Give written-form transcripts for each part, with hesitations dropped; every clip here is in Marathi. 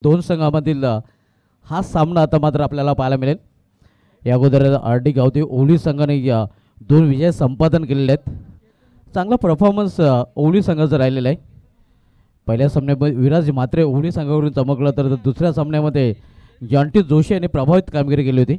दोन संघामधील हा सामना आता मात्र आपल्याला पाहायला मिळेल. या अगोदर आर.डी. गावते ओवळी संघाने दोन विजय संपादन केलेले आहेत. चांगला परफॉर्मन्स ओवळी संघाचा राहिलेला आहे. पहिल्या सामन्यामध्ये विराज म्हात्रे ओवळी संघावरून चमकला, तर दुसऱ्या सामन्यामध्ये जॉन्टी जोशी यांनी प्रभावित कामगिरी केली होती.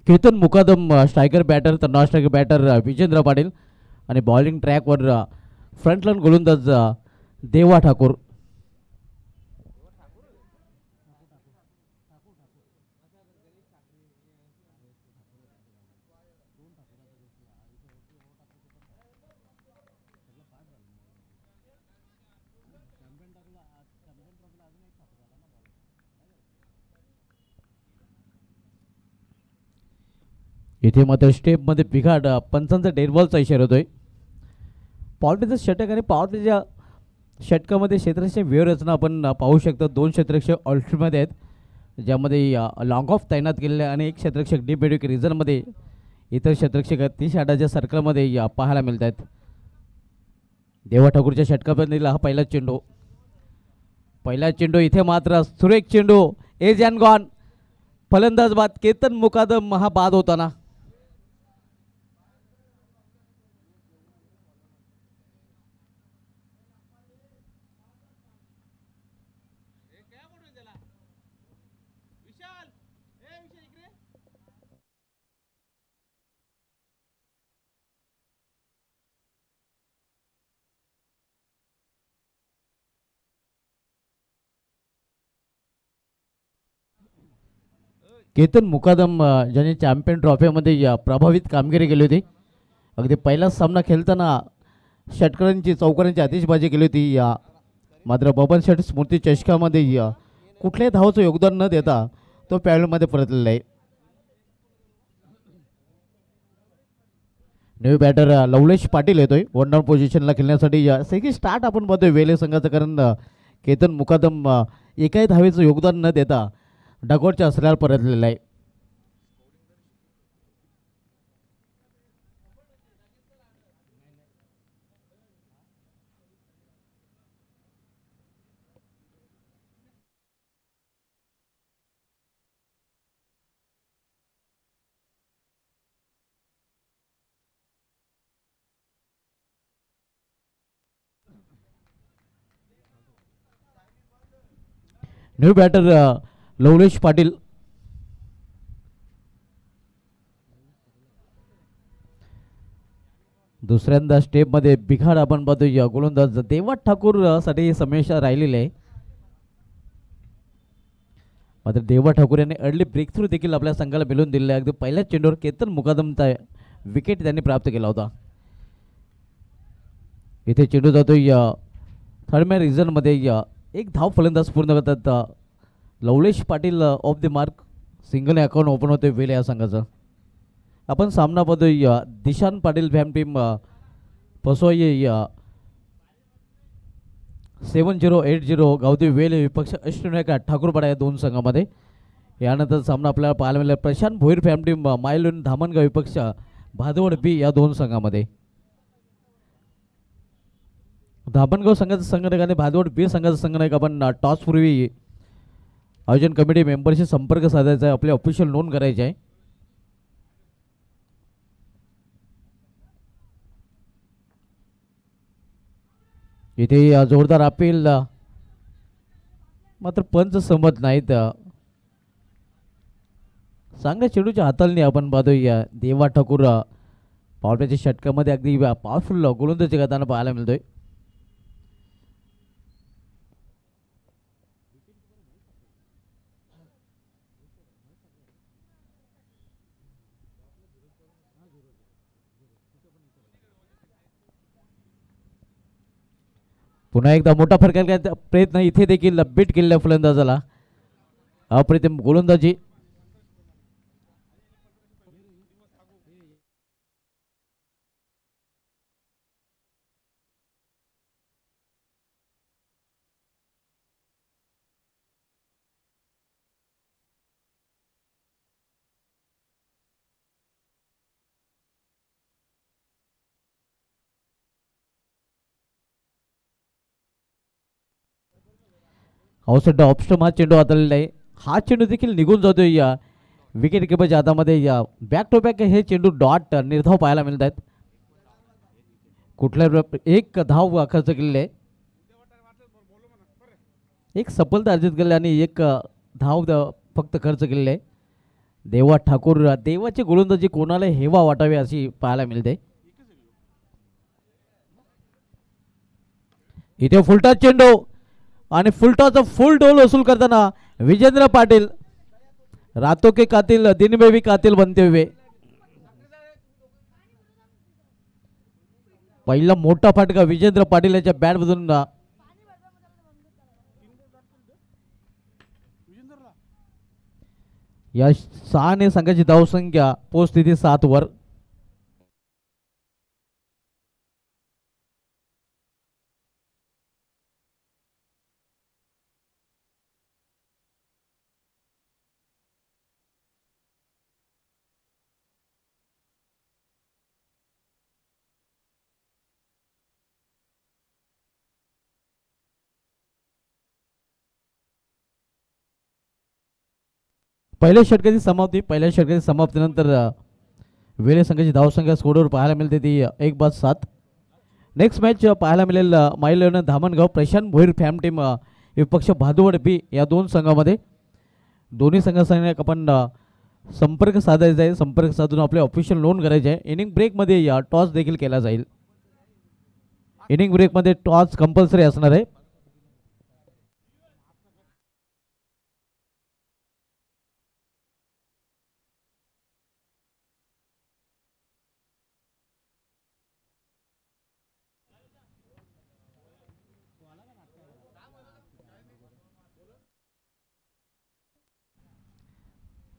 कीर्तन मुकादम स्ट्रायकर बॅटर, तर non striker batter Vijendra Patil आणि बॉलिंग ट्रॅकवर फ्रंटलाईन गोलंदाज देवा ठाकूर. इथे मात्र स्टेपमध्ये बिघाड, पंचांचा डेड बॉलचा इशारा होतोय. पॉवरप्लेचं षटक आणि पॉवरप्लेच्या षटकामध्ये क्षेत्ररक्षक व्यूहरचना आपण पाहू शकतो. दोन क्षेत्ररक्षक ऑल्टमध्ये आहेत, ज्यामध्ये लॉंग ऑफ तैनात केलेले आणि एक क्षेत्ररक्षक डीप मिड विकेट रिझनमध्ये इतर क्षेत्ररक्षक 30 आटाच्या सर्कलमध्ये पाहायला मिळत आहेत. देवा ठाकूरच्या षटकामध्ये हा पहिला चेंडू, इथे मात्र सुरेख चेंडू, एज अँड गॉन. फलंदाज बाद, केतन मुकादम हा बाद होताना. केतन मुकादम ज्याने चॅम्पियन ट्रॉफीमध्ये प्रभावित कामगिरी केली होती. अगदी पहिलाच सामना खेळताना षटकारांची चौकारांची आतिषबाजी केली होती. मात्र बबन शेठ स्मृती चषकामध्ये कुठल्याही धावाचं योगदान न देता तो पॅडलमध्ये परतलेला आहे. न्यू बॅटर लवलेश पाटील येतोय वन डाऊन पोझिशनला खेळण्यासाठी. सगळी स्टार्ट आपण बघतोय वेले संघाचं, कारण केतन मुकादम एकाही धावेचं योगदान न देता डगॉटच्या असल्यावर परतलेला आहे. New batter Lavlesh Patil. दुसऱ्यांदा स्टेपमध्ये बिघाड आपण बघतोय. गोलंदाज देवा ठाकूर साठी समेश राहिलेले आहे. मात्र देवा ठाकूर यांनी अर्ली ब्रेक थ्रू देखील आपल्या संघाला मिळवून दिलेला आहे. अगदी पहिल्याच चेंडूवर केतन मुकादमचा विकेट त्यांनी प्राप्त केला होता. इथे चेंडू जातोय थर्ड मॅन रिझनमध्ये. एक धाव फलंदाज पूर्ण करतात Lavlesh Patil off the mark. Single account open होते वेल या संघाचं. आपण सामना बघतोय दिशान पाटील फॅम टीम पसोये 7080 गावती वेल विपक्ष अष्टनायक ठाकूरपाडा या दोन संघामध्ये. यानंतर सामना आपल्याला पाहायला मिळाला प्रशांत भोईर फॅम टीम मायलोन धामणगाव विपक्ष भादवड बी या दोन संघामध्ये. धामणगाव संघाचा संघटक आणि भादवड बी संघाचा संघटक आपण टॉसपूर्वी आयोजन कमिटी मेंबरशी संपर्क साधायचा आहे, आपले ऑफिशियल नोंद करायचे आहे. इथे जोरदार अपील, मात्र पंच सहमत नाहीत. चांगल्या चेंडूच्या हाताळणी आपण पाहतोय देवा ठाकूर पावट्याच्या षटकामध्ये अगदी पॉवरफुल गोलंदाजी करताना पाहायला मिळतोय. पुन्हा एकदा मोठा फरक प्रयत्न इथे देखील बीट केलेल्या फलंदाजाला. अप्रतिम गोलंदाजी. औसड्डा ऑप्स्टम हा चेंडू हाताळलेला आहे. हा चेंडू देखील निघून जातोय या विकेट किपरच्या हातामध्ये. या बॅक टू बॅक हे चेंडू डॉट निर्धाव पाहायला मिळत आहेत. कुठल्या एक धाव खर्च केलेली आहे. एक सफलता अर्जित केली आणि एक धाव फक्त खर्च केलेली आहे. देवा ठाकूर देवाची गोलंदाजी कोणाला हेवा वाटावी अशी पाहायला मिळते. इथे फुलटॉस चेंडू आणि फुलटॉसचा फुल डोल वसूल करताना विजेंद्र पाटील रातों के कातिल दिन में भी कातिल बनते हुए. पहिला मोठा फटका विजेंद्र पाटील याच्या बॅट मधून. या 6 संघाची धावसंख्या पोहोचते 7 वर. पहिल्या षटकाची समाप्तीनंतर वेळे संघाची धावसंख्या स्कोरवर पाहायला मिळते ती 1-7. नेक्स्ट मॅच पाहायला मिळेल माईलेवन धामणगाव प्रशांत भोईर फॅम टीम विपक्ष भादुवड बी या दोन संघामध्ये. दोन्ही संघांसाठी आपण संपर्क साधायचा आहे. संपर्क साधून आपले ऑफिशियल नोंद करायचे आहे. इनिंग ब्रेकमध्ये टॉस देखील केला जाईल. इनिंग ब्रेकमध्ये टॉस कंपल्सरी असणार आहे.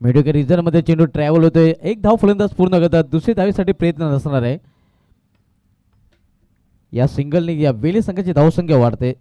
मेडिकल रिझर्व मध्ये चेंडू ट्रॅव्हल होतोय. एक धाव फलंदाज पूर्ण करतात. दुसरी धावेसाठी प्रयत्न नसणार आहे. या सिंगलने या वेली संघाची धावसंख्या वाढते.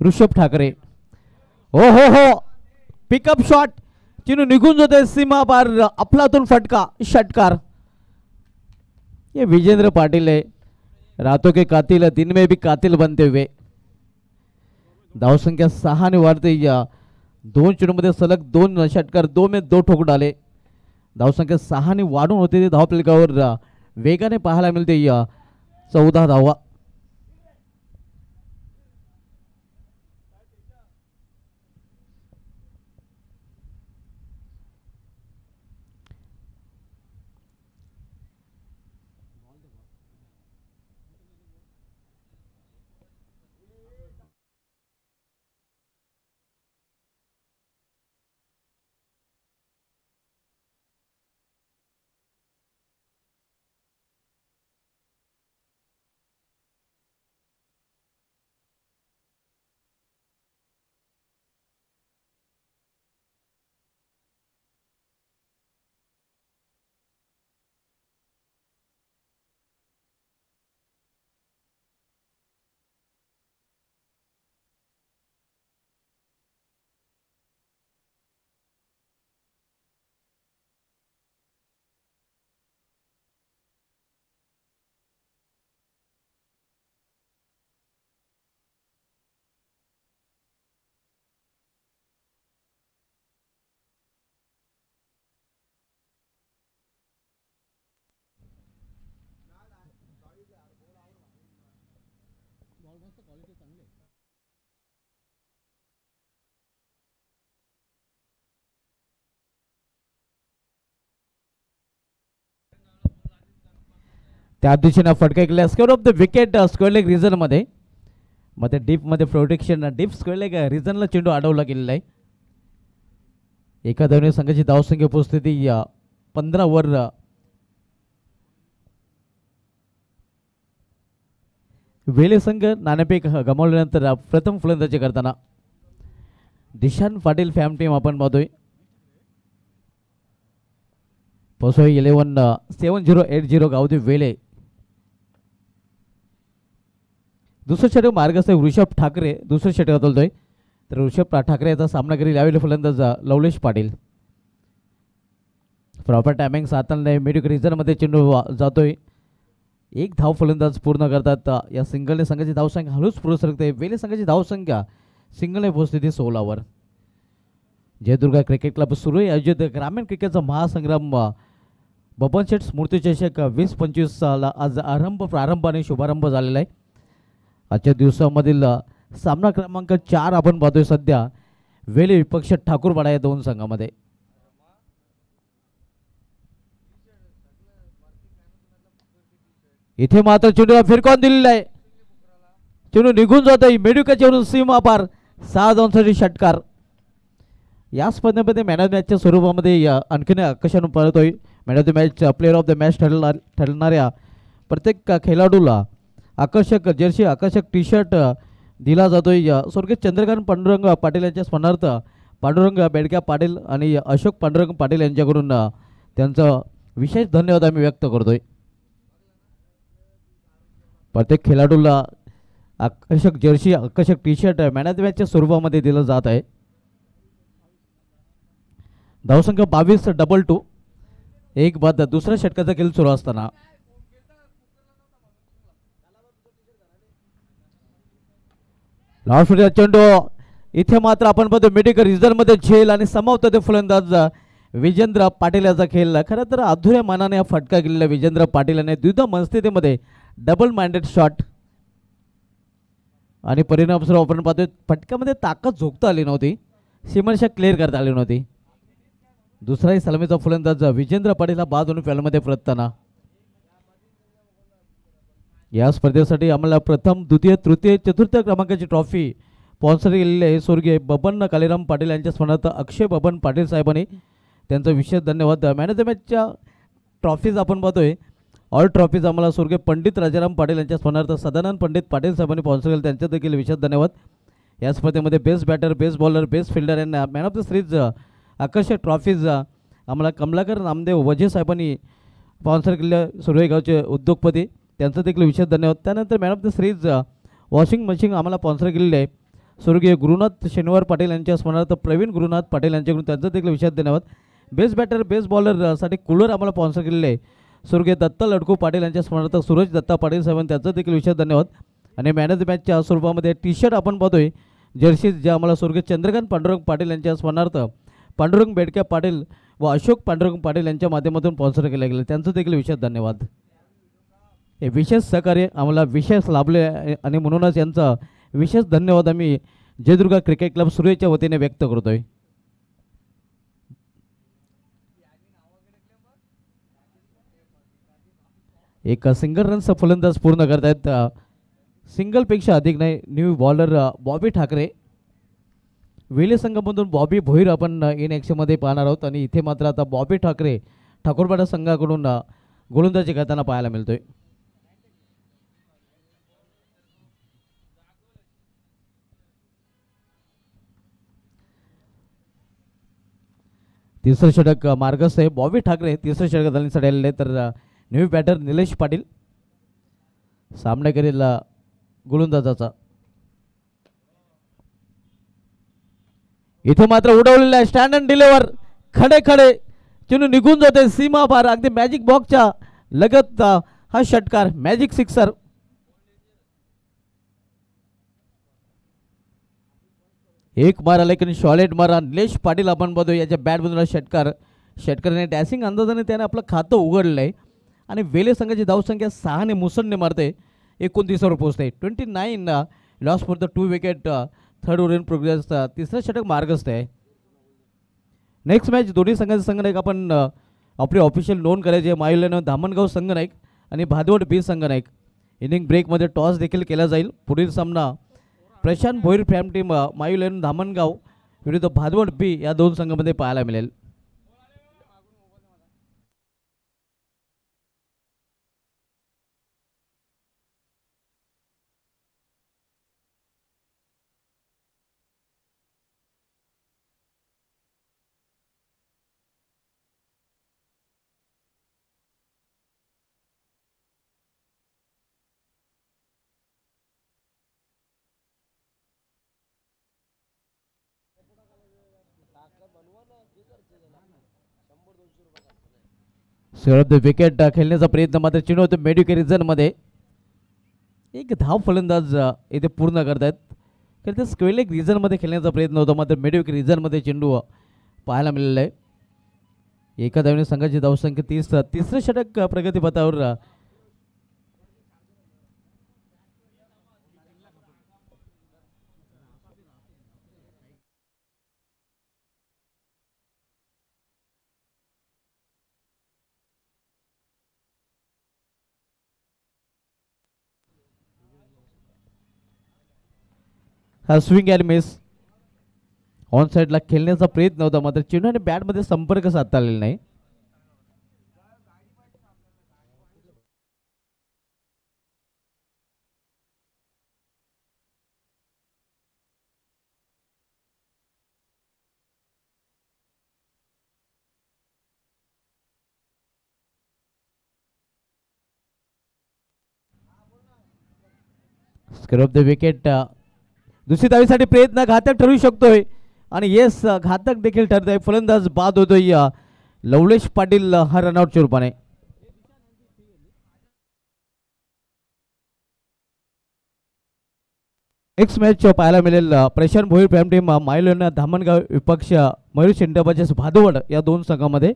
ऋषभ ठाकरे हो हो हो पिकअप शॉट चेंडू निघून जाते सीमा पार. अफलातून फटका षटकार. ये विजेंद्र पाटिल है. रातों के कातिल दिन में भी कातिल बनते हुए. धावसंख्या 6 ने वाढते. या दोन चेंडूमध्ये सलग 2 षटकार 2 में 2 ठोक डाले. धावसंख्या 6 ने वाढून होते. धाव फलकावर वेगाने पाहायला मिळते. या 14 धावा. त्या दिशेनं फटका केला square off the wicket square leg रिझनमध्ये. मध्ये डीपमध्ये प्रोटेक्शन डीप स्क्वेअर लेग रिझनला चेंडू अडवला गेलेला आहे. एका धावने संघाची धावसंख्या उपस्थिती 15 वर. वेले संघ नाणेफेक गमावल्यानंतर प्रथम फलंदाजी करताना दिशान पाटील फॅम टीम आपण पाहतोय. पोसोई 11-7080 गावदी वेले. दुसरं षटक मार्गस्थ वृषभ ठाकरे दुसरं षटक तोलतोय. तर वृषभ ठाकरे याचा सामना करील यावेळी फलंदाज लवलेश पाटील. प्रॉपर टायमिंग साधताना नाही मिड रिझनमध्ये चेंडू जातोय. एक धाव फलंदाज पूर्ण करतात. या सिंगलने संघाची धावसंख्या हळूच पुढे सरकते. वेले संघाची धावसंख्या सिंगलने पोहोचते 16 वर. जयदुर्गा क्रिकेट क्लब सुरू आहे आयोजित ग्रामीण क्रिकेटचा महासंग्राम बबन शेठ स्मृती चषक 2025 आज प्रारंभ आणि शुभारंभ झालेला आहे. आजच्या दिवसामधील सामना क्रमांक 4 आपण पाहतोय सध्या वेले विपक्ष ठाकूरवाडा या दोन संघामध्ये. इथे मात्र चेंडूला फिरकावून दिलेला आहे. चेंडू निघून जात आहे मेडुकाच्यावरून सीमा पार 6 धावांसाठी षटकार. या स्पर्धेमध्ये मॅन ऑफ द मॅचच्या स्वरूपामध्ये आणखीन आकर्षण पाहतोय. Man of the match player of the match ठरणाऱ्या प्रत्येक खेळाडूला आकर्षक जर्सी आकर्षक टी शर्ट दिला जातोय. स्वर्गीय चंद्रकांत पांडुरंग पाटील यांच्या स्मरणार्थ पांडुरंग बेडक्या पाटील आणि अशोक पांडुरंग पाटील यांच्याकडून त्यांचा विशेष धन्यवाद आम्ही व्यक्त करतोय. प्रत्येक खेळाडूला आकर्षक जर्सी आकर्षक T shirt man of the मॅचच्या स्वरूपामध्ये दिलं जात आहे. धावसंख्या 22-22. एक बाद दुसऱ्या षटकाचा खेळ सुरू असताना लास्ट चेंडू इथे मात्र आपण पाहतो मेडिकल रिझर्व मध्ये झेल आणि समावतो ते फलंदाज विजेंद्र पाटील याचा खेळ. खरं तर अधुऱ्या मानाने हा फटका गेलेला विजेंद्र पाटील याने द्विधा मनस्थितीमध्ये डबल माइंडेड शॉट आणि परिणामस्वरूप आपण पाहतोय फटक्यामध्ये ताकद झोकता आली नव्हती. सीमारेषा क्लिअर करता आली नव्हती. दुसराही सलामीचा फलंदाज विजेंद्र पाटील हा बाद होऊन फॅलमध्ये परतताना. या स्पर्धेसाठी आम्हाला प्रथम द्वितीय तृतीय चतुर्थ क्रमांकाची ट्रॉफी स्पॉन्सर केलेली आहे स्वर्गीय बबन कालीराम पाटील यांच्या स्मरणार्थ अक्षय बबन पाटील साहेबांनी त्यांचा विशेष धन्यवाद. मॅन ऑफ द मॅचच्या ट्रॉफीज आपण पाहतोय ऑल ट्रॉफीज आम्हाला स्वर्गीय पंडित राजाराम पाटील यांच्या स्मरणार्थ सदानंद पंडित पाटील साहेबांनी स्पॉन्सर केले त्यांचा देखील विशेष धन्यवाद. या स्पर्धेमध्ये best batter best bowler best fielder यांना मॅन ऑफ द सिरीज आकर्षक ट्रॉफीज आम्हाला कमलाकर नामदेव वजे साहेबांनी स्पॉन्सर केलेल्या सुरवेगावचे उद्योगपती त्यांचं देखील विशेष धन्यवाद. त्यानंतर man of the series washing machine आम्हाला स्पॉन्सर केलेले आहे स्वर्गीय गुरुनाथ शनिवार पाटील यांच्या स्मरणार्थ प्रवीण गुरुनाथ पाटील यांच्याकडून त्यांचं देखील विशेष धन्यवाद. बेस्ट बॅटर बेस्ट बॉलरसाठी कूलर आम्हाला स्पॉन्सर केलेले आहे स्वर्गीय दत्ता लडकू पाटील यांच्या स्मरणार्थ सूरज दत्ता पाटील साहेबांनी त्यांचं देखील विशेष धन्यवाद. आणि मॅन ऑफ द मॅचच्या स्वरूपामध्ये टी शर्ट आपण पाहतोय जर्सी जे आम्हाला स्वर्गीय चंद्रकांत पांडुरंग पाटील यांच्या स्मरणार्थ पांडुरंग बेडक्या पाटील व अशोक पांडुरंग पाटील यांच्या माध्यमातून स्पॉन्सर केले गेले त्यांचं देखील विशेष धन्यवाद. हे विशेष सहकार्य आम्हाला विशेष लाभले आणि म्हणूनच यांचा विशेष धन्यवाद आम्ही जयदुर्गा क्रिकेट क्लब सुरेच्या वतीने व्यक्त करतोय. एक सिंगल रनचा फलंदाज पूर्ण करतायत. सिंगलपेक्षा अधिक नाही न्यू बॉलर बॉबी ठाकरे. वेले संघामधून बॉबी भोईर आपण इन ॲक्शनमध्ये पाहणार आहोत आणि इथे मात्र आता बॉबी ठाकरे ठाकूरवाडा संघाकडून गोलंदाजी करताना पाहायला मिळतोय. तिसरं षटक मार्गस्थ आहे बॉबी ठाकरे तिसरं षटक धावण्यासाठी आलेले तर न्यू बॅटर निलेश पाटील सामना करेल गोलंदाजाचा. इथे मात्र उडवलेला आहे स्टँड अँड डिलिव्हर खडे खडे चेंडू निघून जाते सीमा पार अगदी मॅजिक बॉक्सच्या लगत हा षटकार मॅजिक सिक्सर. एक मारा लेकिन शॉलेट मारा निलेश पाटील आपण बघतो याच्या बॅटमधून षटकाराने डॅसिंग अंदाजाने त्याने आपलं खातं उघडलं आहे आणि वेले संघाची धावसंख्या 6 ने मुसंडने मारते. 29वर पोहोचते. 29 loss for the 2 wicket. Third over in progress. तिसरं षटक मार्गस्थ आहे. नेक्स्ट मॅच दोन्ही संघाचे संघनायक आपण आपली ऑफिशियल नोंद करायचे. मायुल्यानं धामणगाव संघनायक आणि भादवड बी संघनायक. इनिंग ब्रेकमध्ये टॉस देखील केला जाईल. पुढील सामना प्रशांत भोईर फॅम टीम मायुल्यानं धामणगाव विरुद्ध भादवड बी या दोन संघामध्ये पाहायला मिळेल. शेवट विकेट खेळण्याचा प्रयत्न मात्र चेंडू होतो मेड्युके रिझनमध्ये. एक धाव फलंदाज इथे पूर्ण करतायत. कारण ते स्क्वेलेक रिझनमध्ये खेळण्याचा प्रयत्न होता मात्र मेड्युके रिझनमध्ये चेंडू पाहायला मिळालेला आहे. एका धावने संघाची धावसंख्या 30. तिसरं षटक प्रगतीपथावर. हा स्विंग अँड मिस. ऑन साईडला खेळण्याचा प्रयत्न होता मात्र चेंडूने बॅटमध्ये संपर्क साधता आलेला नाही. Square off the wicket. दुसरी धावीसाठी प्रयत्न घातक ठरू शकतोय आणि येस घातक देखील ठरत आहे. फलंदाज बाद होतोय लवलेश पाटील हा रनआउटच्या रूपाने. नेक्स्ट मॅच पाहायला मिळेल प्रशांत भोईर फॅम टीम मायुल्यानं धामणगाव विपक्ष मयूर शेंडबाचे भादवड या दोन संघामध्ये.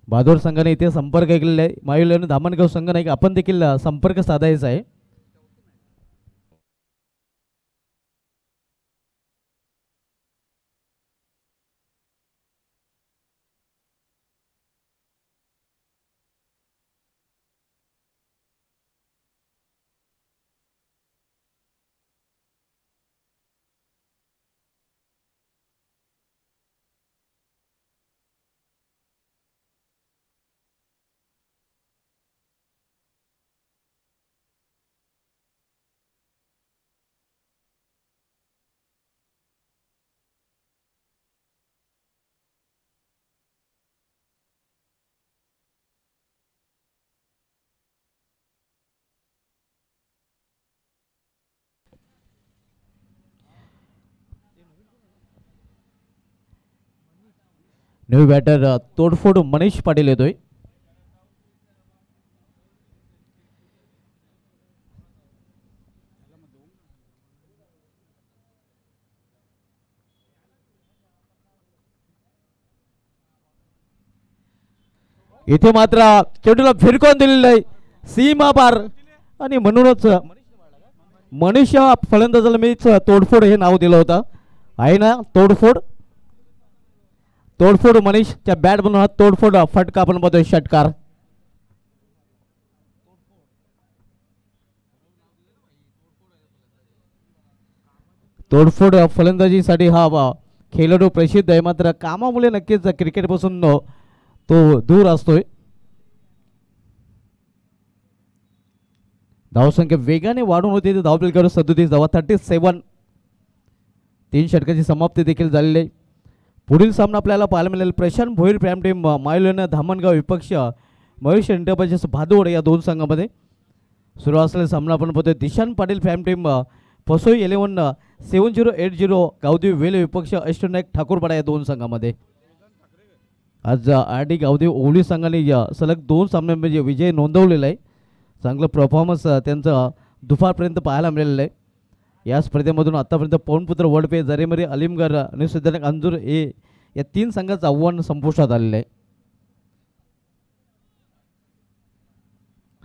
भादवड संघाने इथे संपर्क केलेला आहे. मायुल्यानं धामणगाव संघ नाही आपण देखील संपर्क साधायचा आहे. न्यू बॅटर तोडफोड मनीष पाटील येतोय. इथे मात्र चेंडूला फिरकून दिलेलं आहे सीमा पार आणि म्हणूनच मनीष फलंदाजाला मीच तोडफोड हे नाव दिलं होतं आहे ना. तोडफोड तोडफोड मनीषच्या बॅट बनवून तोडफोड फटका आपण बघतोय षटकार. तोडफोड फलंदाजीसाठी हा खेळाडू प्रसिद्ध आहे मात्र कामामुळे नक्कीच क्रिकेटपासून तो दूर असतोय. धावसंख्या वेगाने वाढून होती. धावफलक करून 37 धावा 37. 3 षटकाची समाप्ती देखील झालेली आहे. पुढील सामना आपल्याला पाहायला मिळेल प्रशांत भोईर फॅम टीम मायुल्यानं धामणगाव विपक्ष मयूर शेंडबाचे भादवड या दोन संघामध्ये. सुरू असलेला सामना आपण पाहतोय दिशांत पाटील फॅम टीम पसोई 11 7080 गावदेव वेले विपक्ष अष्टनायक ठाकूरपाडा या दोन संघामध्ये. आज आरडी गावदेव ओवली संघाने सलग 2 सामन्यांमध्ये विजय नोंदवलेला आहे. चांगलं परफॉर्मन्स त्यांचं दुपारपर्यंत पाहायला मिळालेलं आहे. या स्पर्धेमधून आतापर्यंत पवनपुत्र वडपे जरेमरी अलिमगड आणि सिद्धनायक अंजूर हे या 3 संघाचं आव्हान संपुष्टात आलेलं आहे.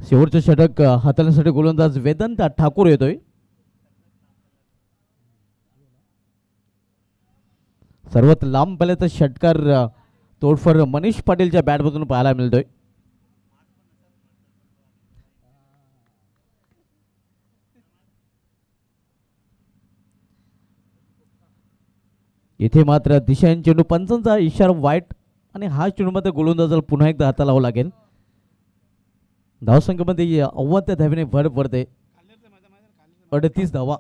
शेवटचं षटक हाताळण्यासाठी गोलंदाज वेदांत ठाकूर येतोय. सर्वात लांब पल्ल्याचा षटकार तोडफोड मनीष पाटीलच्या बॅटमधून पाहायला मिळतोय. इथे मात्र दिशांनी चेंडू पंचांचा इशारा वाईट आणि हा चेंडू मात्र गोलंदाजाला पुन्हा एकदा हाता लावावा लागेल. धावसंख्येमध्ये अव्वद धावेने भर पडते. 38 धावा.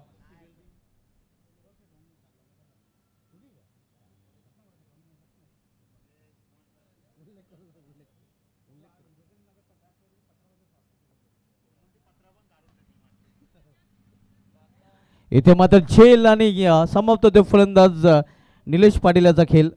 इथे मात्र झेल आणि समाप्त होते फलंदाज निलेश पाटील याचा खेळ.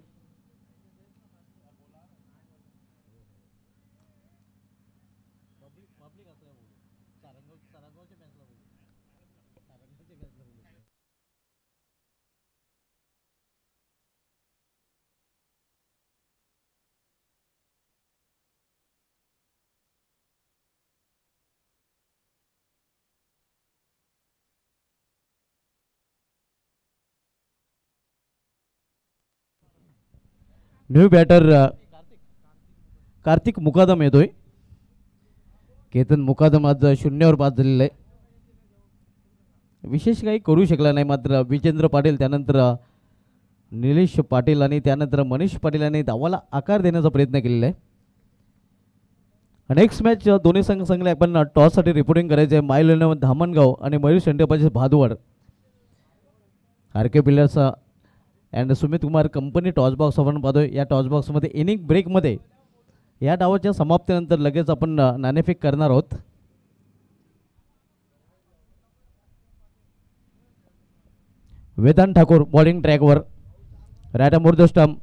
न्यू बॅटर कार्तिक मुकादम येतोय. केतन मुकादम आज 0वर बाद झालेला आहे. विशेष काही करू शकला नाही. मात्र विजेंद्र पाटील त्यानंतर निलेश पाटील आणि त्यानंतर मनीष पाटील यांनी धावाला आकार देण्याचा प्रयत्न केलेला आहे. नेक्स्ट मॅच दोन्ही संघ संघाला आपण टॉससाठी रिपोर्टिंग करायचे आहे. माय इलेव्हन धामणगाव आणि मयूर सेंटरपाचे Bhadwad. R K. Builders and Sumit Kumar company toss box आपण पाहतोय. या टॉस बॉक्समध्ये इनिंग ब्रेकमध्ये या डावाच्या समाप्तीनंतर लगेच आपण नाणेफेक करणार आहोत. वेदांत ठाकूर बॉलिंग ट्रॅकवर राईट मोर स्टंप.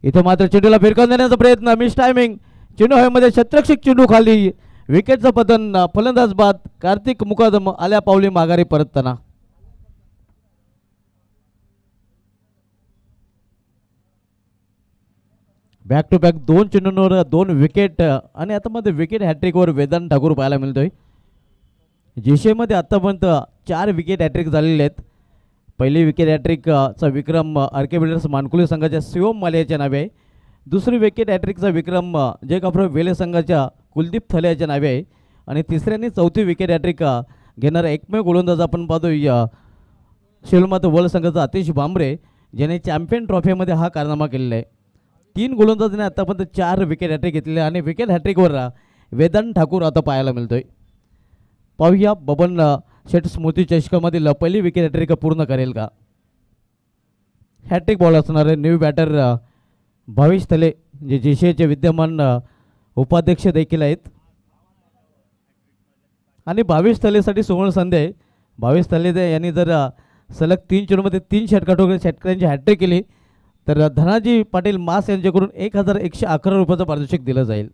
इथे मात्र चेंडूला फिरकावून देण्याचा प्रयत्न. Miss timing. चेंडू हवेमध्ये शतरक्षक चेंडू खाली. विकेटचं पतन. फलंदाज बाद. कार्तिक मुकादम आल्या पावली माघारी परतताना. बॅक टू बॅक 2 चेंडूंवर 2 विकेट आणि आता मध्ये विकेट हॅट्रिकवर वेदांत ठाकूर पाहायला मिळतोय. जेशेमध्ये आतापर्यंत 4 विकेट हॅट्रिक झालेले आहेत. पहिली विकेट हॅट्रिकचा विक्रम आर.के. बिल्डर्स मानकुली संघाच्या शिवम मालियाच्या नावे आहे. दुसरी विकेट हॅट्रिकचा विक्रम जय कापरा वेले संघाच्या कुलदीप थले याच्या नावे आहे. आणि तिसरी आणि चौथी विकेट हॅट्रिक घेणारा एकमेव गोलंदाज आपण पाहतोय शिवमात वर्ल्ड संघाचा आतिश भांबरे, ज्याने चॅम्पियन ट्रॉफीमध्ये हा कारनामा केलेला आहे. 3 गोलंदाजांनी आतापर्यंत 4 विकेट हॅट्रिक घेतलेले आणि विकेट हॅट्रिकवर वेदांत ठाकूर आता पाहायला मिळतोय. पाहूया बबन शेठ स्मृती चषकामधील पहिली विकेट हॅट्रिक पूर्ण करेल का. हॅट्रिक बॉल असणारे न्यू बॅटर भावेश थले, जे जेशेचे विद्यमान उपाध्यक्ष देखील आहेत. आणि भावेश थलेसाठी सुवर्ण संधी आहे. भावेश थले यांनी जर सलग 3 चेंडूमध्ये 3 षटकांची हॅट्रिक केली तर धनाजी पाटील मास यांच्याकडून 1111 रुपयाचं पारितोषिक दिलं जाईल.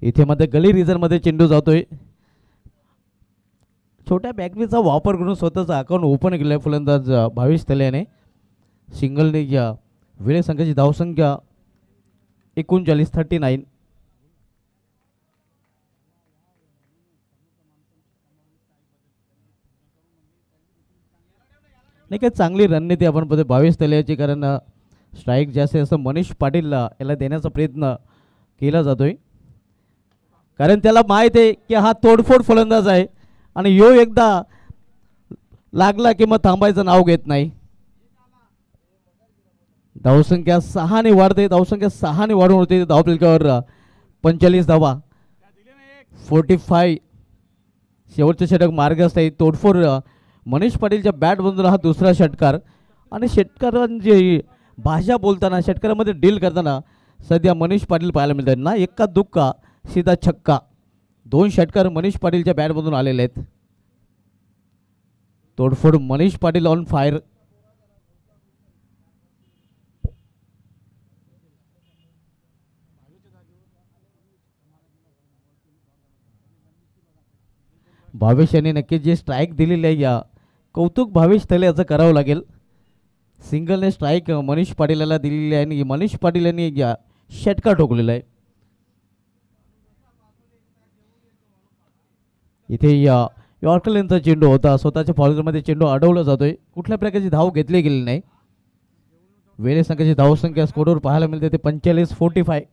इथे मध्ये गली रिझनमध्ये चेंडू जातोय. छोट्या बॅकरीचा वापर करून स्वतःचा अकाउंट ओपन केलं आहे फलंदाज भावेश थले याने. सिंगलने वेळे संघाची धावसंख्या 39 नाही. काय चांगली रणनीती आपण बघतो भावेश थले याची, कारण स्ट्राईक जास्त असं मनीष पाटील याला देण्याचा प्रयत्न केला जातोय. कारण त्याला माहीत आहे की हा तोडफोड फलंदाज आहे आणि यो एकदा लागला की मग थांबायचं नाव घेत नाही. धावसंख्या 6 ने वाढते. धावसंख्या 6 ने वाढून होते. धावफलकावर 45 धावा. 45. शेवटचे षटक मार्गस्थ आहे. तोडफोड मनीष पाटीलच्या बॅटमधून हा दुसरा षटकार. आणि षटकारांची भाषा बोलताना, षटकारामध्ये डील करताना सध्या मनीष पाटील पाहायला मिळतात ना. एक्का दुक्का सीधा छक्का. 2 षटकार मनीष पाटीलच्या बॅटमधून आलेले आहेत. तोडफोड मनीष पाटील ऑन फायर. भावेश यांनी नक्कीच जे स्ट्राईक दिलेली आहे, या कौतुक भावेश थले याचं करावं लागेल. सिंगलने स्ट्राईक मनीष पाटीलला दिलेली आहे आणि मनीष पाटील यांनी षटकार ठोकलेला आहे. इथे यॉर्कर यांचा चेंडू होता, स्वतःच्या फॉलोमध्ये चेंडू अडवला जातोय. कुठल्या प्रकारची धाव घेतली गेली नाही. वेळे संघाची धावसंख्या स्कोरवर पाहायला मिळते ते 45-45.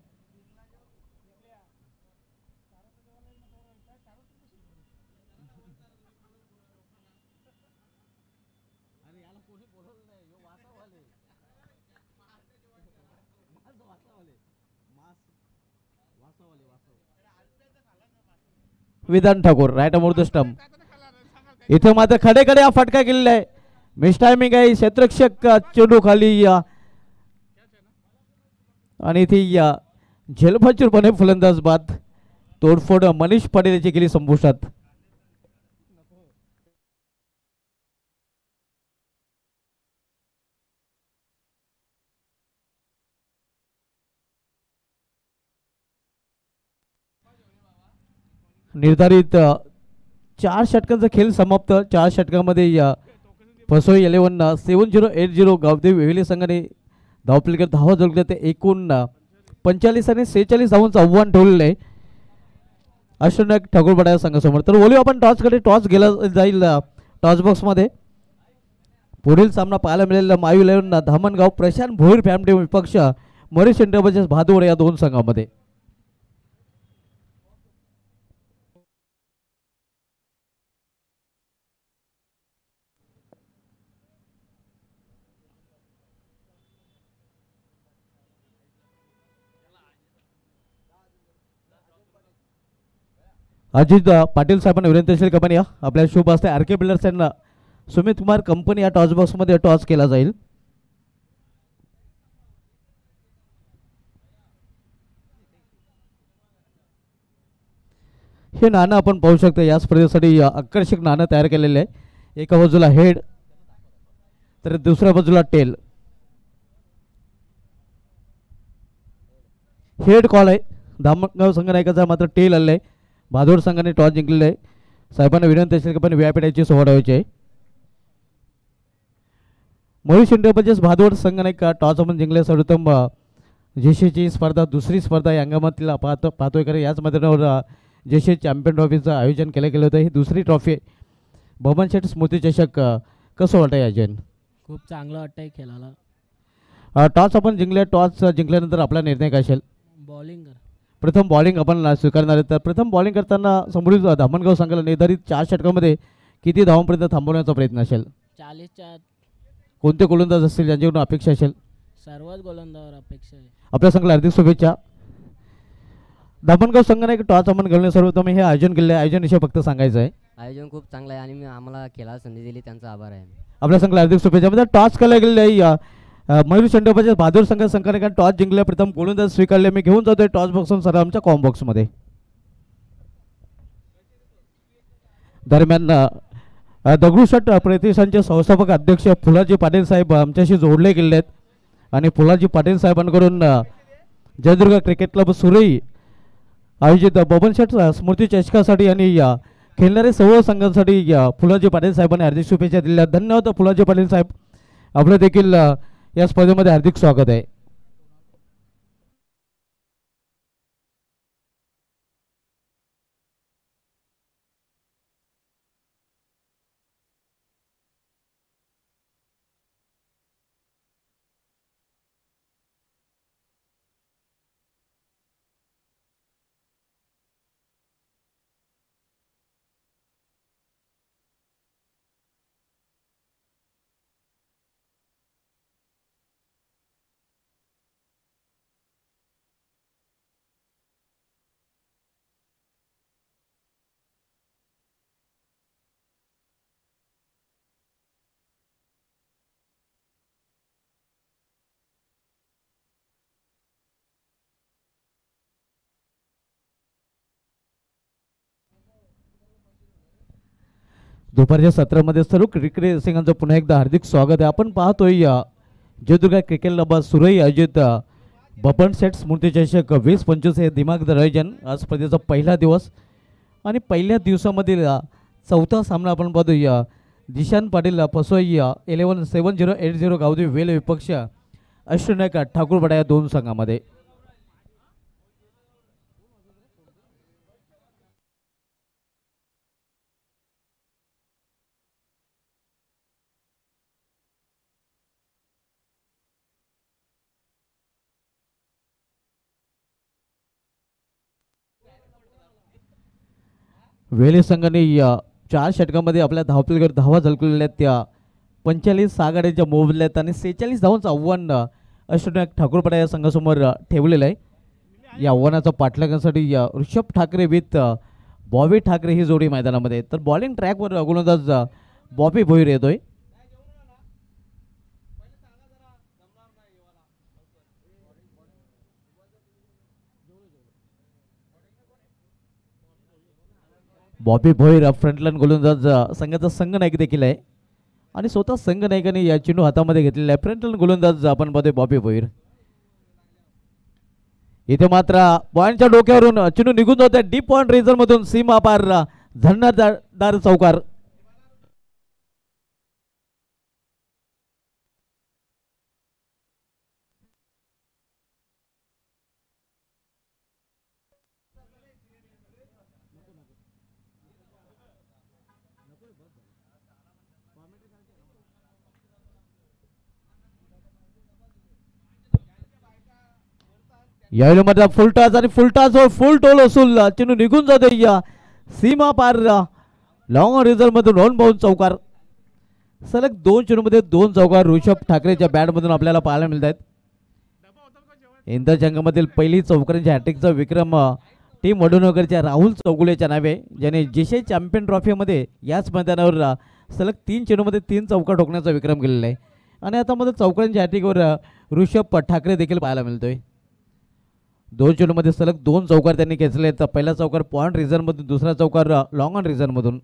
विधान ठाकूर राईट अमोर द स्टंप. इथं मात्र खडे हा फटका केलेला आहे. मिस टायमिंग आहे. क्षेत्ररक्षक चेंडू खाली आणि इथे झेलफाचूरपणे फलंदाज बाद. तोडफोड मनीष पाटील याची केली संपुष्टात. निर्धारित 4 षटकांचा खेळ समाप्त. 4 षटकामध्ये फसोई 11 7080 गावदेवी वेहिली संघाने धावपलीकर धावा जोडल्या. ते एकूण 45 आणि 46 धावांचं आव्हान ठेवलेलं आहे अष्टनायक ठाकूरपाडा संघासमोर. तर बोलू आपण टॉसकडे. टॉस गेला जाईल टॉस बॉक्समध्ये. पुढील सामना पाहायला मिळेल मायू 11 धामणगाव प्रशांत भोईर फॅमिली विपक्ष मरीस इंटरप्राइजेस भादोड या दोन संघामध्ये. अजित पाटील साहेबांना विनंती असेल कंपनी आपल्या शुभ असते आर के बिल्डर्स यांना सुमित कुमार कंपनी या टॉस बॉक्समध्ये टॉस केला जाईल. हे नाणं आपण पाहू शकतो. या स्पर्धेसाठी आकर्षक नाणं तयार केलेले आहे. एका बाजूला हेड तर दुसऱ्या बाजूला टेल. हेड कॉल आहे धामणगाव संघनायकाचा, मात्र टेल आलेला आहे. भादोड संघाने टॉस जिंकलेला आहे. साहेबांना विनंती असेल की पण व्यापीठाची सोहळा व्हायची आहे. महेश इंटरप्राइजेस भादोड संघाने टॉस आपण जिंकले. सर्वोत्तम जेसीची स्पर्धा दुसरी स्पर्धा या अंगामातला पाहतोय खरं. याच मैदानावर जेसी चॅम्पियन ट्रॉफीचं आयोजन केलं गेलं होतं. ही दुसरी ट्रॉफी बबन शेठ स्मृती चषक. कसं वाटतंय आयोजन? खूप चांगलं वाटतंय खेळायला. टॉस आपण जिंकले. टॉस जिंकल्यानंतर आपला निर्णय काय असेल? बॉलिंग कर. प्रथम बॉलिंग आपण स्वीकारणार आहे. तर प्रथम बॉलिंग करताना समोरील धामणगाव संघाला निर्धारित 4 षटकामध्ये किती धावांपर्यंत थांबवण्याचा प्रयत्न असेल? 40च्या. कोणते गोलंदाज असतील ज्यांच्याकडून अपेक्षा असेल? सर्वच गोलंदाजावर अपेक्षा आहे. आपल्या संघाला हार्दिक शुभेच्छा. धामणगाव संघाने एक टॉस आपण घालणे सर्वोत्तम हे आयोजन केले आहे. आयोजन विषय फक्त सांगायचं आहे. आयोजन खूप चांगलं आहे आणि आम्हाला खेळायला संधी दिली त्यांचा आभार आहे. आपल्या संघाला हार्दिक शुभेच्छा. म्हणजे टॉस केला गेलेला आहे. मयूर इंटरप्राइजेस भादोड संघाने टॉस जिंकले. प्रथम गोलंदाज स्वीकारले. मी घेऊन जातोय टॉस बॉक्स सर आमच्या कॉम बॉक्समध्ये. दरम्यान दगडूशेठ प्रतिष्ठानचे संस्थापक अध्यक्ष फुलाजी पाटील साहेब आमच्याशी जोडले गेले आहेत आणि फुलाजी पाटील साहेबांकडून जयदुर्गा क्रिकेट क्लब सुरई आयोजित बबन शेठ स्मृती चषकासाठी आणि खेळणारे सर्व संघांसाठी फुलाजी पाटील साहेबांनी हार्दिक शुभेच्छा दिल्या. धन्यवाद फुलाजी पाटील साहेब. आपलं देखील या स्पर्धेमध्ये हार्दिक स्वागत आहे. दुपारच्या सत्रामध्ये सर्व क्रिकेट रसिकांचं पुन्हा एकदा हार्दिक स्वागत आहे. आपण पाहतोय जयदुर्गा क्रिकेट क्लब सुरई आयोजित बबन शेठ स्मृती चषक 2025 हे दिमागदार आयोजन. आज स्पर्धेचा पहिला दिवस आणि पहिल्या दिवसामधील चौथा सामना आपण पाहतोय दिशान पाटील पसोई 117080 गावदी वेल विपक्ष अष्टनायक ठाकूरपाडा या दोन संघामध्ये. वेले संघाने 4 षटकामध्ये आपल्या धावपलीकडे धावा झळकलेल्या त्या 45 आघाडीच्या मोबदल्यात आणि 46 धावांचं आव्हान अष्टनायक ठाकूरपाडा या संघासमोर ठेवलेलं आहे. या आव्हानाचा पाठलागासाठी ऋषभ ठाकरे विथ बॉबी ठाकरे ही जोडी मैदानामध्ये. तर बॉलिंग ट्रॅकवर गोलंदाज बॉबी भोईर येतोय. बॉबी भोईर फ्रंटलाईन गोलंदाज संघाचा संघ नायक देखील आहे आणि स्वतः संघ नायकाने या चेंडू हातामध्ये घेतलेला आहे. फ्रंटलाईन गोलंदाज आपण बघतोय बॉबी भोईर. इथे मात्र पॉइंटच्या डोक्यावरून चेंडू निघून जातोय डीप पॉइंट रेझर मधून सीमा पार झडणारदार चौकार. यावेळी मात्र फुलटाच आणि फुलटाच फुल टोल असूल चेंडू निघून जाते या सीमा पार लॉंग रिझल्ट मधून रॉन बाउन चौकार. सलग 2 चेंडूमध्ये 2 चौकार ऋषभ ठाकरेच्या बॅट मधून आपल्याला पाहायला मिळत आहेत. इंदर जंगामधील पहिली चौकारांच्या हॅट्रिकचा विक्रम टीम वडोनगरच्या राहुल चौगुलेच्या नावे, ज्याने जेशे चॅम्पियन ट्रॉफीमध्ये याच मैदानावर सलग 3 चेंडूमध्ये 3 चौकार ठोकण्याचा विक्रम केलेला आहे. आणि आता मध्ये चौकारांच्या हॅट्रिकवर ऋषभ ठाकरे देखील पाहायला मिळतोय. 2 चेंडूमध्ये सलग 2 चौकार त्यांनी खेचले. तर पहिला चौकार पॉइंट रिझन मधून, दुसरा चौकार लॉंग ऑन रिझन मधून.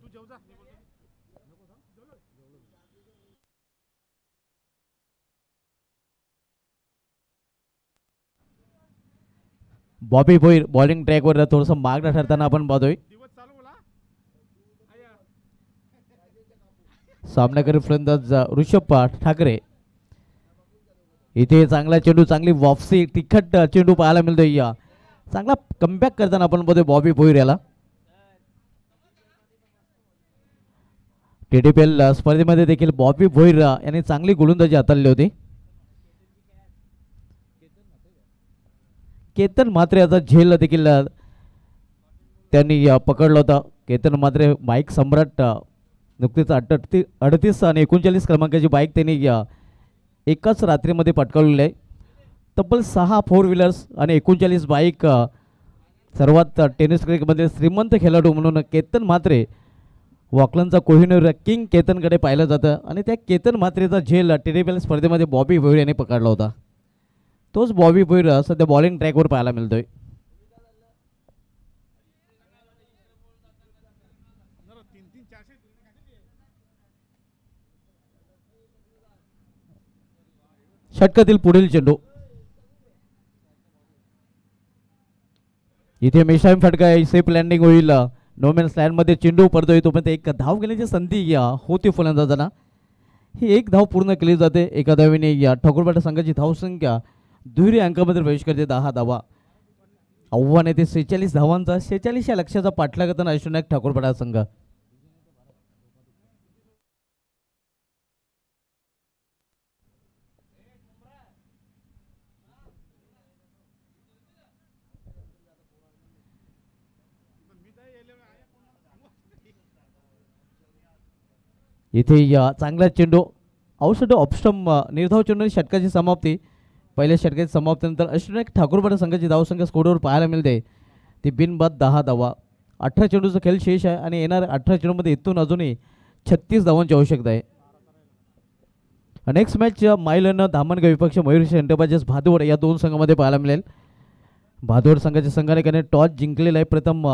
बॉबी भोईर बॉलिंग ट्रॅकवर थोडंसं मागणं ठरताना आपण पाहतोय. सामनाकरी फलंदाज ऋषभ ठाकरे. इथे चांगला चेंडू, चांगली वापसी, तिखट चेंडू पाहायला मिळतोय. चांगला कमबॅक करताना आपण बघतोय बॉबी भोईर याला. TDPL स्पर्धेमध्ये देखील बॉबी भोईर यांनी चांगली गोलंदाजी हाताळली होती. केतन म्हात्रे याचा झेल देखील त्यांनी पकडला होता. केतन म्हात्रे बाईक सम्राट, नुकतीच 38 आणि 39 क्रमांकाची बाईक त्यांनी एकाच रात्रीमध्ये पटकावलेली आहे. तब्बल 6 4 व्हीलर्स आणि 39 बाईक. सर्वात टेनिस क्रिकेटमध्ये श्रीमंत खेळाडू म्हणून केतन म्हात्रे, वॉकलनचा कोहिनूर किंग केतनकडे पाहिलं जातं. आणि त्या केतन म्हात्रेचा झेल TDPL स्पर्धेमध्ये बॉबी भोईर यांनी पकडला होता. तोच बॉबी भोईर सध्या बॉलिंग ट्रॅकवर पाहायला मिळतोय. षटकातील पुढील चेंडू. इथे मिशाईम फटका, सेफ लँडिंग होईल. नोमॅन्स लँड मध्ये चेंडू पडतोय. तोपर्यंत एक धाव घेण्याची संधी होती फलंदाजांना. ही एक धाव पूर्ण केली जाते. एका धावीने ठाकूरपाडा संघाची धावसंख्या दुहेरी अंकामध्ये प्रवेश करते. 10 धावा. आव्हान येते 46 धावांचा. 46 या लक्ष्याचा पाठलाग करताना अष्टनायक ठाकूरपाडा संघ. इथे चांगला चेंडू, औषध ऑप्स्टम निर्धाव चेंडू, षटकाची समाप्ती. पहिल्या षटकाची समाप्तीनंतर अष्टनायक ठाकूरपाडा संघाची धावसंख्या स्कोरवर पाहायला मिळते ती बिनबाद 10 धावा. 18 चेंडूचा खेळ शेष आहे आणि येणाऱ्या 18 चेंडूमध्ये इथून अजूनही 36 धावांची आवश्यकता आहे. नेक्स्ट मॅच माईलन धामणगाव विपक्ष मयूरशी एंटरप्राइजेस भादोड या दोन संघामध्ये पाहायला मिळेल. भादोड संघाच्या संघाने टॉस जिंकलेला आहे. प्रथम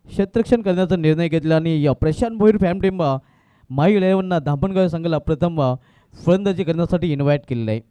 क्षेत्ररक्षण करण्याचा निर्णय घेतला आणि प्रशांत भोईर फॅम टीम माई 11 धामणगाव संघाला प्रथम फलंदाजी करण्यासाठी इन्व्हाइट केलेलं आहे.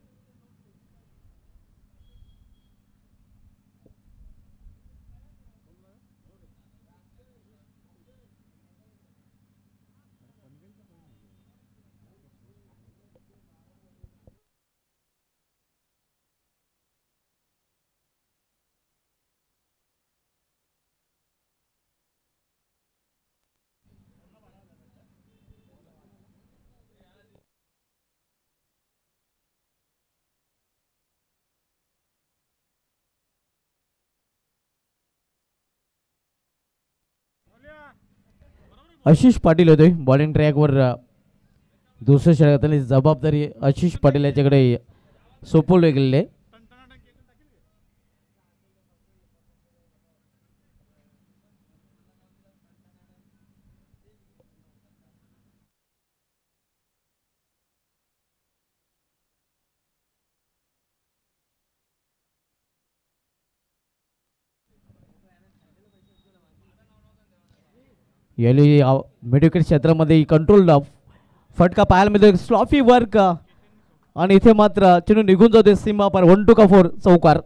आशिष पाटील होते बॉलिंग ट्रॅकवर. दुसऱ्या षटकातली जबाबदारी आशिष पाटील याच्याकडे सोपवले गेलेले. याली मिडविकेट क्षेत्रामध्ये कंट्रोल फटका पाहायला मिळतो. स्लॉफी वर्क आणि इथे मात्र चेंडू निघून जाते सीमा पर 1 2 का 4 चौकार.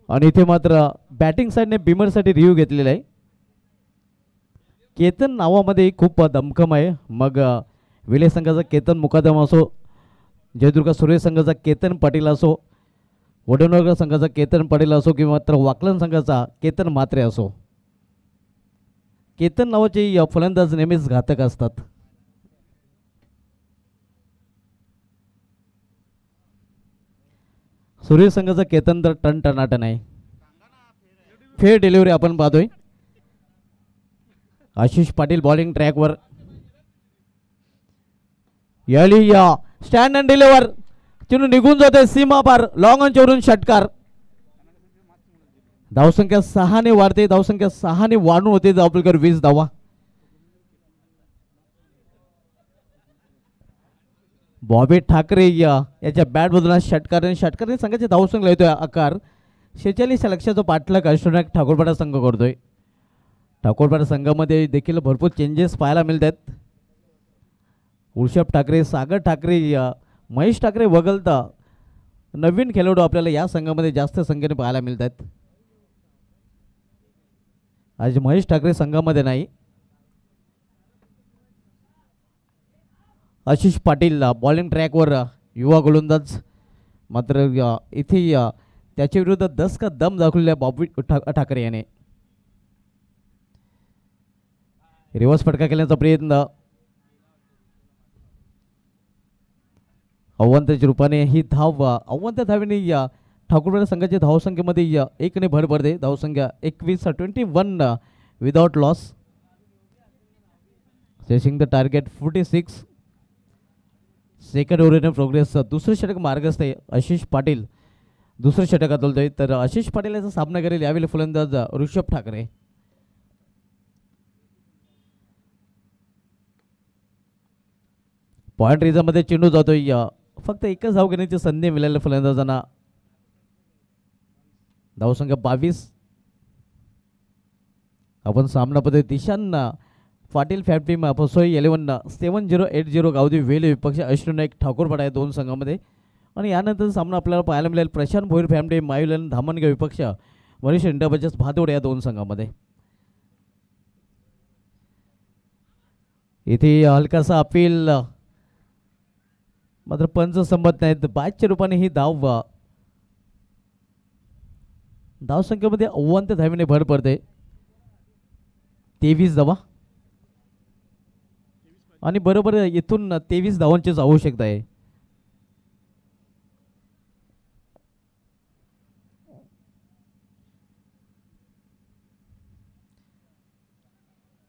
आणि इथे मात्र बॅटिंग साईडने बिमरसाठी रिव्ह्यू घेतलेला आहे. केतन नावामध्ये खूप दमखम आहे. मग विले संघाचा केतन मुकादम असो, जयदुर्गा सूर्य संघाचा केतन पाटील असो, वडोनगर संघाचा केतन पाटील असो किंवा मात्र वाकलन संघाचा केतन म्हात्रे असो, केतन नावाचे फलंदाज नेहमीच घातक असतात. सूर्य संघाचा केतन तर टनाटन आहे. फेअर डिलिव्हरी आपण पाहतोय. आशिष पाटील बॉलिंग ट्रॅकवर. याली स्टँड अँड डिलिव्हर चेंडू निघून जाते सीमा पार. लॉंग ऑन चोरून षटकार. धावसंख्या 6 ने वाढते. धावसंख्या 6 ने वाढून होते धावपलकर 20 धावा. बॉबी ठाकरे याच्या बॅट बदलून षटकार संघाच्या धावसंख्या येतोय आकार 46 लक्षाचा पाठलाग अष्टनायक ठाकूरपाडा संघ करतोय. ठाकूरपाडा संघामध्ये देखील भरपूर चेंजेस पाहायला मिळतात. ऋषभ ठाकरे, सागर ठाकरे, महेश ठाकरे वगळता नवीन खेळाडू आपल्याला या संघामध्ये जास्त संख्येने पाहायला मिळतात. आज महेश ठाकरे संघामध्ये नाही. आशिष पाटील बॉलिंग ट्रॅकवर युवा गोलंदाज. मात्र इथे त्याच्या विरुद्ध 10 का दम दाखवलेला बॉबी ठाकरे याने. रिव्हर्स फटका केल्याचा प्रयत्न. अव्वंताच्या रूपाने ही धाव अव्वंत धावेने ठाकूरपाडा संघाच्या धावसंख्येमध्ये 1 ने भर पडते. धावसंख्या 21 without loss. Chasing the target 46. Second over in progress. दुसरं षटक मार्गस्थ आहे. आशिष पाटील दुसरं षटकात बोलतोय. तर आशिष पाटील याचा सामना करेल यावेळी फलंदाज ऋषभ ठाकरे. पॉइंट रिझनमध्ये चेंडू जातोय. फक्त एकच धाव घेण्याची संधी मिळाली फलंदाजांना. धावसंख्या 22. आपण सामना पद्धती दिशान पाटील फॅम टीम फसोई 11-7080 गावदी वेल विपक्ष अष्टनायक ठाकूरपाडा या दोन संघामध्ये. आणि यानंतर सामना आपल्याला पाहायला मिळेल प्रशांत भोईर फॅम टीम मायुलन धामणगाव विपक्ष मनीष इंडाबजाज भातोड या दोन संघामध्ये. इथे हलकासा अपील मात्र पंच संमत नाहीत. 22च्या रूपाने ही धावसंख्येमध्ये अव्वंत धावीने भर पडते. 23 धावा आणि बरोबर इथून 23 धावांचीच आवश्यकता आहे.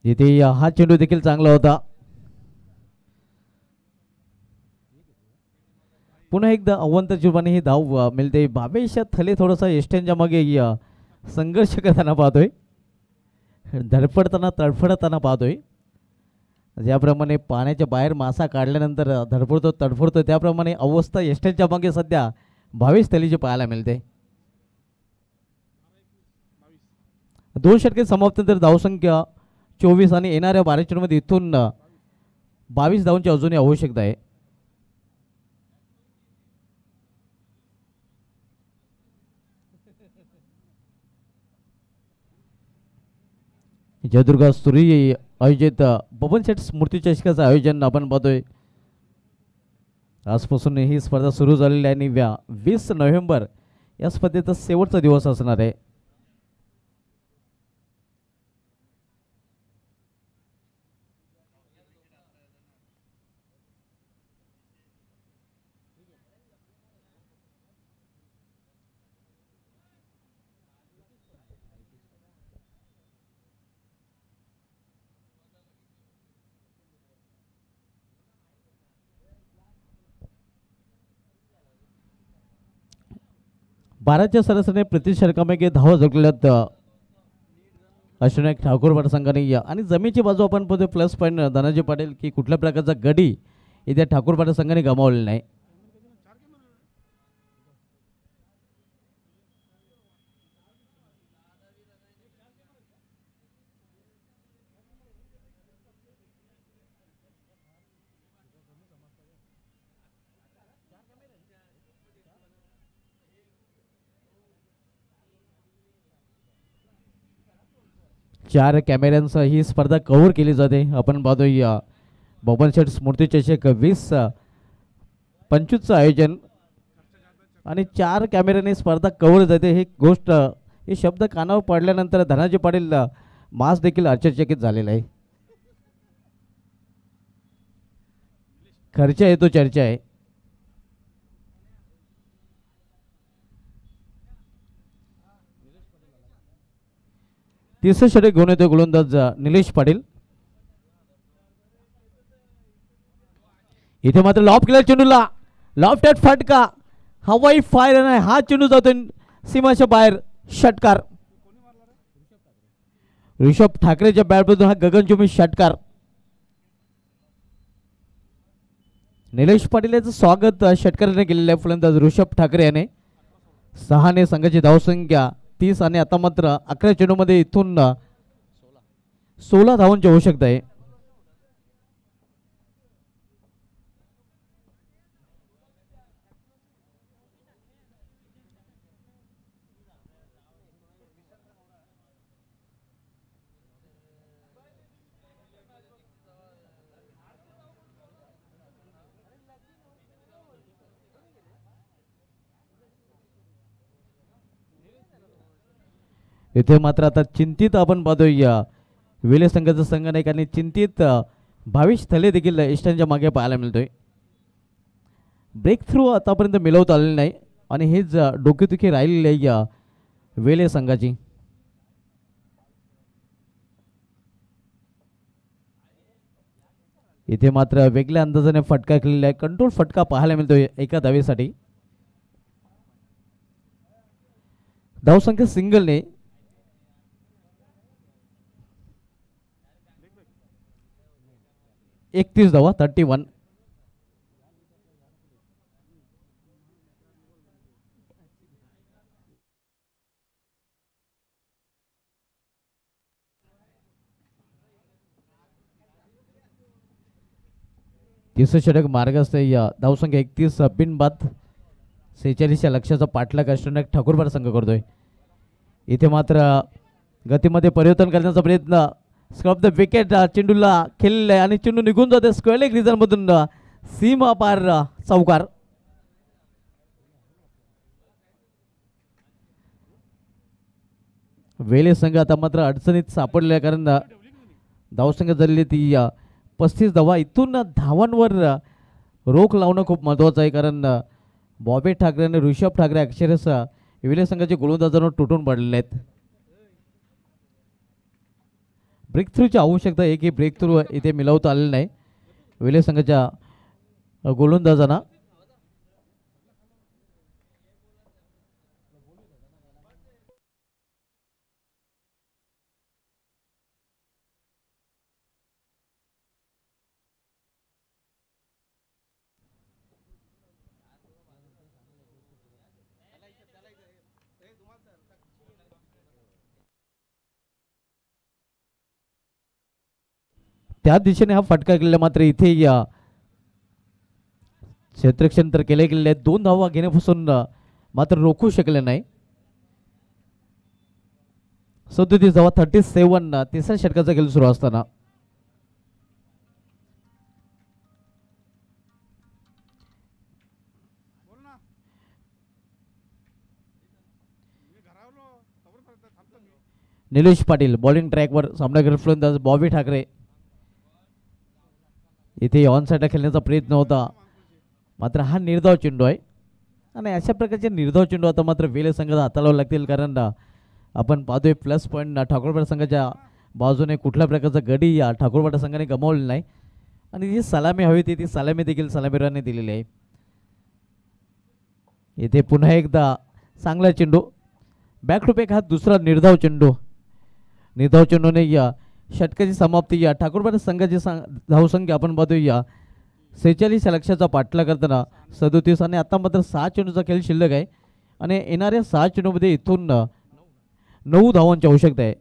इथे हा चेंडू देखील चांगला होता. पुन्हा एकदा अव्वंत जुबाने ही धाव मिळते. भावेश थले थोडासा एस्टेनच्या मागे संघर्ष करताना पाहतोय, धडपडताना तडफडताना पाहतोय. ज्याप्रमाणे पाण्याच्या बाहेर मासा काढल्यानंतर धडपडतो तडफडतो त्याप्रमाणे अवस्था एस्टेनच्या मागे सध्या भावेश थलीची पाहायला मिळते. 2 षटके समाप्त धावसंख्या 24 आणि येणाऱ्या 12 चेंडूमध्ये इथून 22 धावांची अजूनही आवश्यकता आहे. जयदुर्गा सूर्य आयोजित बबन शेठ स्मृती चषकाचं आयोजन आपण पाहतोय. आजपासून ही स्पर्धा सुरू झालेली आहे आणि 20 नोव्हेंबर या स्पर्धेचा शेवटचा दिवस असणार आहे. 12च्या सरासरीने प्रति षटकामागे धावा झोकलेल्यात अश्विनायक ठाकूर संघाने या आणि जमीनची बाजू आपण पाहतो प्लस पॉईंट धनाजी पाटील की कुठल्या प्रकारचा गडी इथे ठाकूर संघाने गमावलेला नाही. चार कॅमेऱ्यांसह ही स्पर्धा कव्हर केली जाते. आपण पाहतो या बबन शेठ स्मृती चषक 2025चं आयोजन आणि 4 कॅमेऱ्याने स्पर्धा कव्हर जाते. ही गोष्ट हे शब्द कानावर पडल्यानंतर धनाजी पाटील मास देखील आश्चर्यचकित झालेला आहे. खर्च आहे तो चर्चा आहे. तिसरं षटक घेऊन येतो गोलंदाज निलेश पाटील. इथे मात्र लॉफ केला चेंडूला, लॉफ्टेड फटका, हवाई फायर आहे. हा चेंडू जातो सीमाच्या बाहेर. षटकार ऋषभ ठाकरेच्या बॅटमधून हा गगनचुंबी षटकार. निलेश पाटील याचं स्वागत षटकाराने केलेलं आहे फलंदाज ऋषभ ठाकरे याने. 6 संघाची धावसंख्या 30 आणि आता मात्र 11 चेंडूमध्ये इथून 16 धावांची आवश्यकता आहे. इथे मात्र आता चिंतित आपण पाहतोय या वेले संघाचा संघनायक आणि चिंतित भाविश थले देखील इष्टांच्या मागे पाहायला मिळतोय. ब्रेक थ्रू आतापर्यंत मिळवता आलेले नाही आणि हेच डोकेदुखी राहिलेली आहे या वेले संघाची. इथे मात्र वेगळ्या अंदाजाने फटका केलेला आहे. कंट्रोल फटका पाहायला मिळतोय एका धावेसाठी. धावसंख्या सिंगलने 31 धावा 31. तिसरं षटक मार्गस्थ या धावसंख्या 31 बिनबाद 46 या लक्ष्याचा पाठलाग अश्विनायक ठाकूर संघ करतोय. इथे मात्र गतीमध्ये परिवर्तन करण्याचा प्रयत्न. स्क्रब द विकेट चेंडूला खेळलेला आहे आणि चेंडू निघून जाते स्क्वेअर लेग रिझन मधून. सीमा पार चौकार. वेले संघ आता मात्र अडचणीत सापडले कारण धावसंख्या झालेली ती 35 धावा. इथून धावांवर रोख लावणं खूप महत्त्वाचं आहे कारण बॉबी ठाकरे आणि ऋषभ ठाकरे अक्षरशः वेले संघाचे गोलंदाजांवर तुटून पडलेले आहेत. ब्रेक थ्रूची आवश्यकता एकही ब्रेक थ्रू इथे मिळवता आलेलं नाही वेले संघाच्या गोलंदाजांना. त्या दिशेने हा फटका केलेला मात्र इथे या क्षेत्ररक्षण तर केले गेलेले आहेत. 2 धावा घेण्यापासून मात्र रोखू शकले नाही. 37 धावा 37. तिसऱ्या षटकाचा खेळ सुरू असताना निलेश पाटील बॉलिंग ट्रॅकवर सामनावीर फलंदाज बॉबी ठाकरे. इथे ऑन साईडला खेळण्याचा प्रयत्न होता मात्र हा निर्धाव चेंडू आहे आणि अशा प्रकारचे निर्धाव चेंडू आता मात्र वेले संघाला हाताळावे लागतील कारण आपण पाहतोय प्लस पॉईंट ठाकूरपाटा संघाच्या बाजूने कुठल्या प्रकारचा गडी या ठाकूरपाटा संघाने गमावलेला नाही आणि जी सलामी हवी ती सलामी देखील सलामीराने दिलेली आहे. इथे पुन्हा एकदा चांगला चेंडू बॅक टू बॅक हा दुसरा निर्धाव चेंडूने या षटकाची समाप्ती या ठाकूरपाडा संघाची धावसंख्या आपण पाहतोय 46 लक्षाचा पाठला करताना 37 आणि आता मात्र 6 चेंडूचा खेळ शिल्लक आहे आणि येणाऱ्या 6 चेंडूमध्ये इथून 9 धावांची आवश्यकता आहे.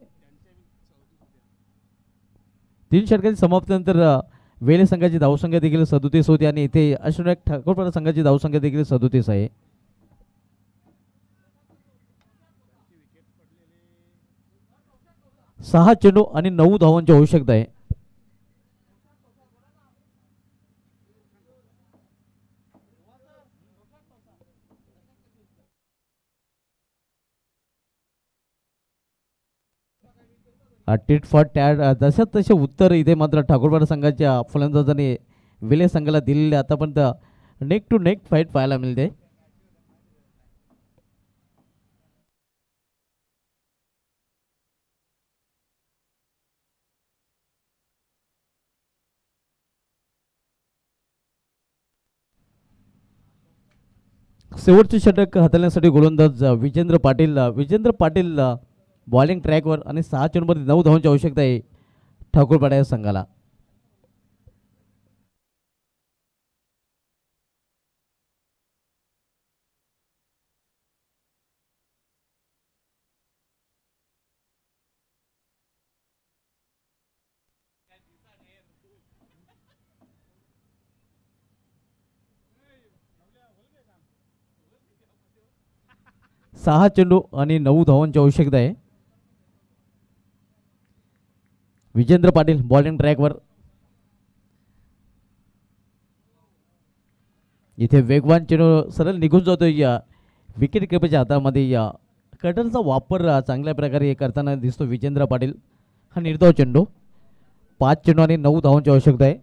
3 षटकाची समाप्तीनंतर वेले संघाची धावसंख्या देखील 37 होती आणि इथे अश्विन ठाकूरपाडा संघाची धावसंख्या देखील 37 आहे. सहा चेंडू आणि 9 धावांची आवश्यकता आहे. टिट फॉर टॅड जशात तसे उत्तर इथे मात्र ठाकूरपाडा संघाच्या फलंदाजाने विले संघाला दिलेले आतापर्यंत नेक टू नेक फाईट पाहायला मिळते. शेवटचे षटक हाताळण्यासाठी गोलंदाज विजेंद्र पाटील बॉलिंग ट्रॅकवर आणि 6 चेंडूमध्ये 9 धावांची आवश्यकता आहे ठाकूरपाडा या संघाला. सहा चेंडू आणि 9 धावांची आवश्यकता आहे. विजेंद्र पाटील बॉलिंग ट्रॅकवर इथे वेगवान चेंडू सरळ निघून जातो या विकेट किपरच्या हातामध्ये या कटरचा वापर चांगल्या प्रकारे करताना दिसतो विजेंद्र पाटील. हा निर्धाव चेंडू 5 चेंडू आणि 9 धावांची आवश्यकता आहे.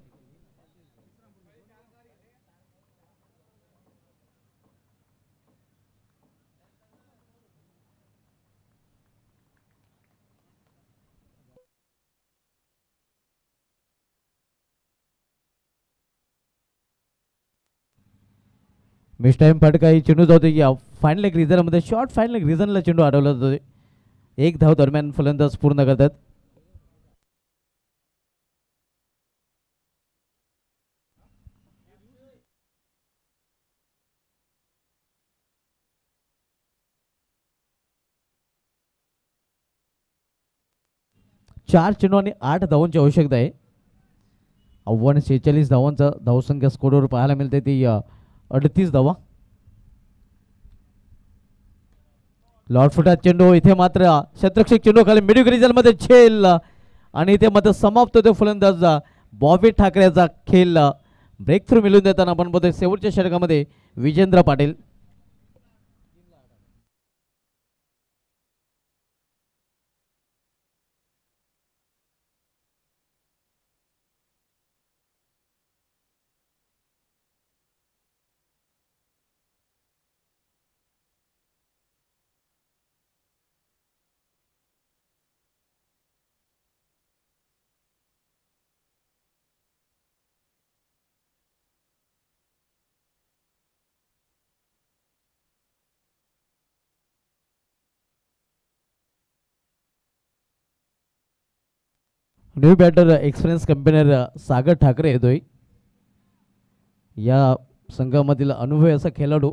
मिस्टाईम फटका ही चेंडू जातो या फायनल एक रिझनमध्ये शॉर्ट फायनल एक रिझनला चेंडू अडवला जातो. 1 धाव दरम्यान फलंदाज पूर्ण करतात. चार चेंडू आणि 8 धावांची आवश्यकता आहे. 46 धावांचा धावसंख्या स्कोरवर पाहायला मिळते ती 38 धावा. लॉर्ड फुटा चेंडू इथे मात्र शतरक्षक चेंडू खाली मिडिल रिजन मध्ये झेल आणि इथे मात्र समाप्त होतो फलंदाज बॉबी ठाकरेचा खेळ. ब्रेक थ्रू मिळून देताना आपण बघतोय शेवटच्या षटकामध्ये Vijendra Patil. New batter experience कंपेनर सागर ठाकरे येतोय या संघामधील अनुभवी असा खेळाडू.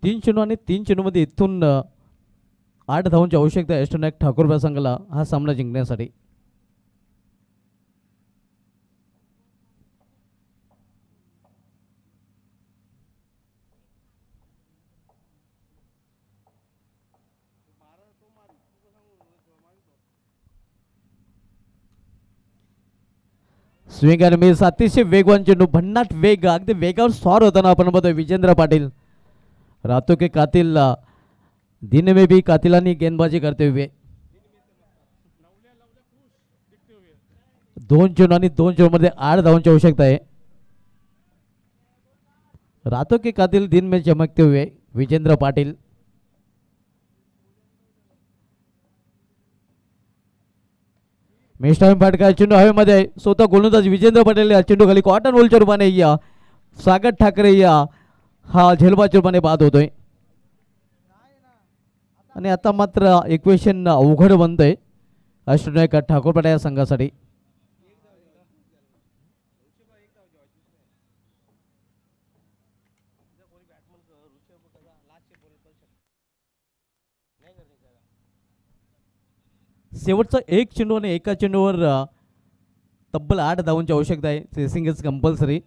3 चेंडू आणि 3 चेंडूमध्ये इथून 8 धावांची आवश्यकता आहे एस्टोनॅक ठाकूरपाडा संघाला हा सामना जिंकण्यासाठी. स्विंग आणि मिस अतिशय वेगवान चेंडू भन्नाट वेग अगदी वेगावर स्वार होताना आपण बघतोय विजेंद्र पाटील. रातों के कातिल दिन में भी कातिलानी गेंदबाजी करते हुए 2 चेंडू आणि 2 चेंडूमध्ये 8 धावांची आवश्यकता आहे. रातों के कातिल दिन में चमकते हुए विजेंद्र पाटील. मिस्टाईम फटका चेंडू हवेमध्ये स्वतः गोलंदाज विजेंद्र पाटील चेंडू खाली कॉटन वोलच्या रूपाने या सागर ठाकरे या हा झेलबाच्या रूपाने बाद होतोय. आणि आता मात्र इक्वेशन अवघड बनतंय अष्टनायक ठाकूरपाडा या संघासाठी. शेवटचा एक चेंडू आणि एका चेंडूवर तब्बल 8 धावांची आवश्यकता आहे. Chasing is compulsory.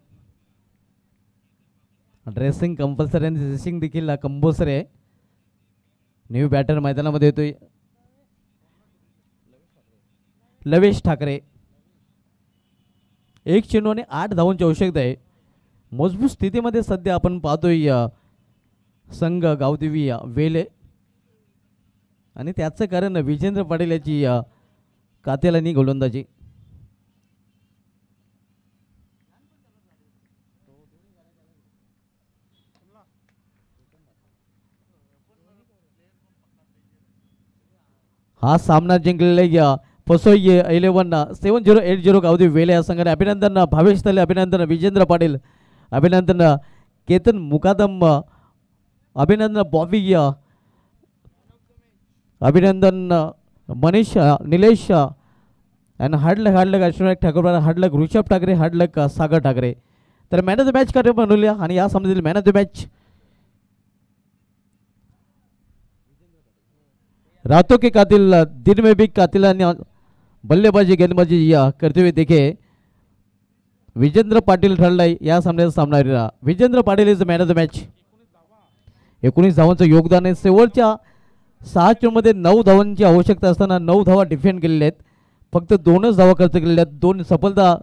Dressing compulsory आणि चेसिंग देखील कंपल्सरी आहे. न्यू बॅटर मैदानामध्ये येतोय लवेश ठाकरे. एक चेंडू आणि 8 धावांची आवश्यकता आहे. मजबूत स्थितीमध्ये सध्या आपण पाहतोय संघ गावदेवी वेले आणि त्याचं कारण विजेंद्र पाटील याची कात्यालानी गोलंदाजी. हा सामना जिंकलेला पसोई 11-7080 गावदेवी वेले या संघाने अभिनंदन. भावेश तले अभिनंदन. विजेंद्र पाटील अभिनंदन. केतन मुकादम अभिनंदन. बॉबी अभिनंदन. मनीष निलेश आणि हार्डलक अश्विनायक ठाकूर, हार्डलक ऋषभ ठाकरे, हार्डलक सागर ठाकरे. तर मॅन ऑफ द मॅच कार्य बनवूया आणि या सामन्यातील मॅन ऑफ द मॅच रातों के कातिल दिन में भी कातिल बल्लेबाजी गेंदबाजी करते हुए देखे विजेंद्र पाटील ठरलाय या सामन्याचा सामना. Vijendra Patil is man of the match. 19 धावांचं योगदान आहे. शेवटच्या 6 चेंडूमध्ये 9 धावांची आवश्यकता असताना 9 धावा डिफेंड केलेल्या आहेत. फक्त 2च धावा खर्च केलेल्या आहेत. 2 सफलता